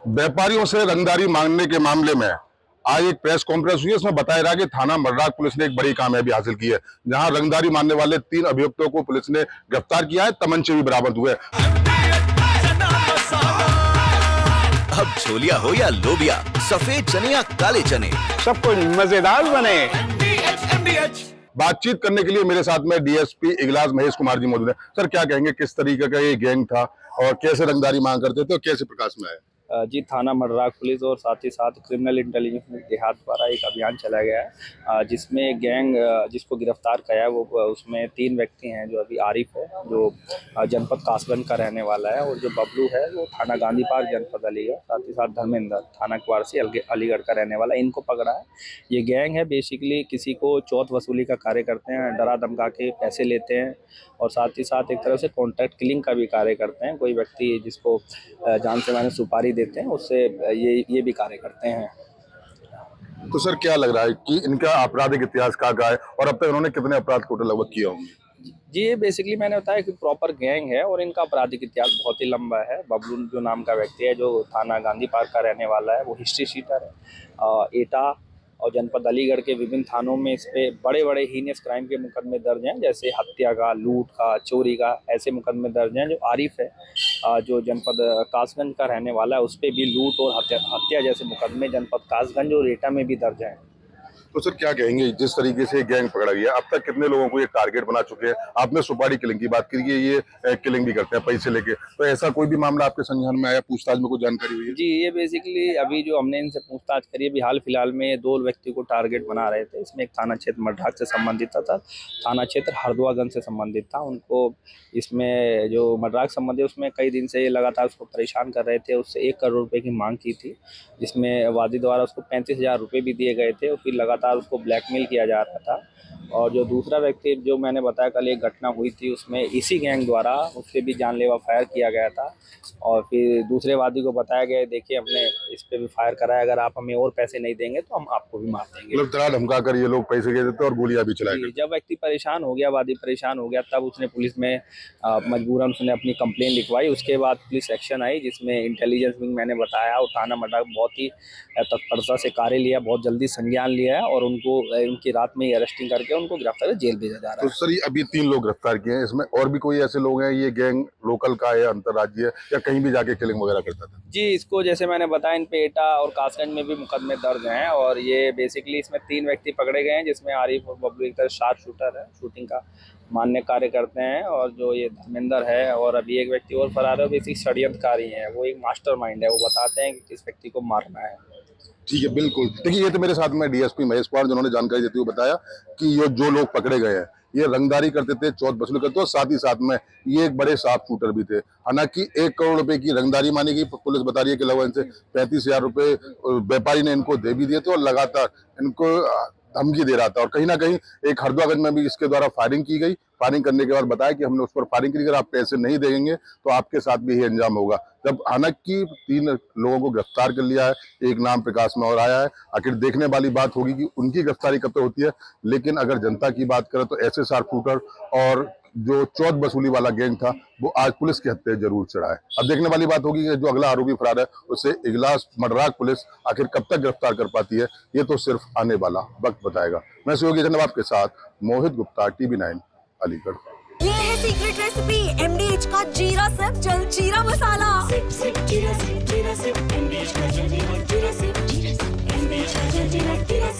व्यापारियों से रंगदारी मांगने के मामले में आज एक प्रेस कॉन्फ्रेंस हुई। इसमें बताया रहा कि थाना मर्राक पुलिस ने एक बड़ी कामयाबी हासिल की है, जहां रंगदारी मांगने वाले 3 अभियुक्तों को पुलिस ने गिरफ्तार किया है। तमंचे भी बरामद हुए। अब छोलिया हो या लोबिया, सफेद चने या काले चने, सबको मजेदार बने। बातचीत करने के लिए मेरे साथ में डीएसपी इगलास महेश कुमार जी मौजूद है। सर, क्या कहेंगे, किस तरीके का ये गैंग था और कैसे रंगदारी मांग करते थे और कैसे प्रकाश में आए? जी, थाना मर्राक पुलिस और साथ ही साथ क्रिमिनल इंटेलिजेंस देहात द्वारा एक अभियान चलाया गया है, जिसमें गैंग जिसको गिरफ्तार किया है वो उसमें 3 व्यक्ति हैं। जो अभी आरिफ है जो जनपद कासगंज का रहने वाला है, और जो बबलू है वो थाना गांधी पार्क जनपद अलीगढ़, साथ ही साथ धर्मेंद्र थाना कुवारसी अलीगढ़ का रहने वाला है। इनको पकड़ा है। ये गैंग है बेसिकली किसी को चौथ वसूली का कार्य करते हैं, डरा धमका के पैसे लेते हैं, और साथ ही साथ एक तरह से कॉन्ट्रैक्ट किलिंग का भी कार्य करते हैं। कोई व्यक्ति जिसको जान से माने सुपारी देते हैं उससे ये भी कार्य करते हैं। तो सर, क्या लग रहा है कि इनका आपराधिक इतिहास क्या है और अब तक इन्होंने कितने अपराध टोटल लगभग किए होंगे? जी, ये बेसिकली मैंने बताया कि प्रॉपर गैंग है और इनका आपराधिक इतिहास बहुत ही लंबा है। बबलू जो नाम का व्यक्ति है जो थाना गांधी पार्क का रहने वाला है, वो हिस्ट्री शीटर है। एटा और जनपद अलीगढ़ के विभिन्न थानों में इस पे बड़े बड़े हीनियस क्राइम के मुकदमे दर्ज हैं, जैसे हत्या का, लूट का, चोरी का, ऐसे मुकदमे दर्ज हैं। जो आरिफ है जो जनपद कासगंज का रहने वाला है, उस पर भी लूट और हत्या जैसे मुकदमे जनपद कासगंज और एटा में भी दर्ज हैं। तो सर, क्या कहेंगे, जिस तरीके से गैंग पकड़ा गया, अब तक कितने लोगों को ये टारगेट बना चुके हैं? आपने सुपारी किलिंग की बात की, ये किलिंग भी करते हैं पैसे लेके, तो ऐसा कोई भी मामला आपके संज्ञान में आया, पूछताछ में कोई जानकारी हुई है? जी, ये बेसिकली अभी जो हमने इनसे पूछताछ करी, अभी हाल फिलहाल में 2 व्यक्ति को टारगेट बना रहे थे। इसमें एक थाना क्षेत्र मर्राक से संबंधित था, थाना क्षेत्र हरदुआगंज से संबंधित था। उनको इसमें जो मर्राक संबंधित उसमें कई दिन से ये लगातार उसको परेशान कर रहे थे। उससे 1 करोड़ रुपए की मांग की थी, जिसमें वादी द्वारा उसको 35,000 रुपये भी दिए गए थे, और फिर लगातार उसको ब्लैकमेल किया जा रहा था। और जो दूसरा व्यक्ति जो मैंने बताया कल एक घटना हुई थी, उसमें इसी गैंग द्वारा उससे भी जानलेवा फायर किया गया था, और फिर दूसरे वादी को बताया गया देखिए हमने इस पे भी फायर करा है, अगर आप हमें और पैसे नहीं देंगे तो हम आपको भी मार देंगे। मतलब डरा धमका कर ये लोग पैसे दे देते और गोलियां भी चलाए। जब व्यक्ति परेशान हो गया, वादी परेशान हो गया, तब उसने पुलिस में मजबूरन उसने अपनी कंप्लेन लिखवाई। उसके बाद पुलिस एक्शन आई, जिसमें इंटेलिजेंस विंग मैंने बताया और थाना मर्राक बहुत ही तत्परता से कार्य लिया, बहुत जल्दी संज्ञान लिया है, और उनको उनकी रात में ही अरेस्टिंग करके उनको गिरफ्तार जेल भेजा जा रहा है। तो सर, ये अभी 3 लोग गिरफ्तार किए हैं, इसमें और भी कोई ऐसे लोग हैं? ये गैंग लोकल का है, अंतर्राज्यीय, या कहीं भी जाके किलिंग वगैरह करता था? जी, इसको जैसे मैंने बताया इन पे एटा और कासगंज में भी मुकदमे दर्ज हैं, और ये बेसिकली इसमें 3 व्यक्ति पकड़े गए हैं, जिसमें आरिफ और बबलू एक तरह शार्प शूटर है, शूटिंग का मान्य कार्य करते हैं, और जो ये धर्मेंद्र है और अभी एक व्यक्ति और फरार है, बेसिक षड्यंत्रकारी है, वो एक मास्टरमाइंड है। वो बताते हैं कि किस व्यक्ति को मारना है। ठीक है, बिल्कुल। देखिए, ये तो मेरे साथ में डीएसपी महेश कुमार जिन्होंने जानकारी देते हुए बताया कि ये जो लोग पकड़े गए हैं ये रंगदारी करते थे, चौथ वसूली करते थे, और साथ ही साथ में ये एक बड़े शार्प शूटर भी थे। हालांकि 1 करोड़ रुपए की रंगदारी मानी गई। पुलिस बता रही है कि लगभग इनसे 35,000 रुपए व्यापारी ने इनको दे भी दिए थे और लगातार इनको धमकी दे रहा था। और कहीं ना कहीं एक हरदुआगंज में भी इसके द्वारा फायरिंग की गई। फायरिंग करने के बाद बताया कि हमने उस पर फायरिंग की, अगर आप पैसे नहीं देंगे तो आपके साथ भी यही अंजाम होगा। जब हालांकि 3 लोगों को गिरफ्तार कर लिया है, एक नाम प्रकाश में और आया है। आखिर देखने वाली बात होगी कि उनकी गिरफ्तारी कब तक होती है। लेकिन अगर जनता की बात करें तो ऐसे शार्प शूटर और जो चौथ वसूली वाला गैंग था वो आज पुलिस के हत्थे जरूर चढ़ा है। अब देखने वाली बात होगी कि जो अगला आरोपी फरार है उसे इगलास मर्राक पुलिस आखिर कब तक गिरफ्तार कर पाती है, ये तो सिर्फ आने वाला वक्त बताएगा। मैं सहयोगी धन्यवाद के साथ मोहित गुप्ता, TV9 अलीगढ़। ये है सीक्रेट रेसिपी MDH का जीरा सिर्फ जलजीरा मसाला। जीरा सिर्फ MDH का जलजीरा, जीरा सिर्फ MDH का जलजीरा, जीरा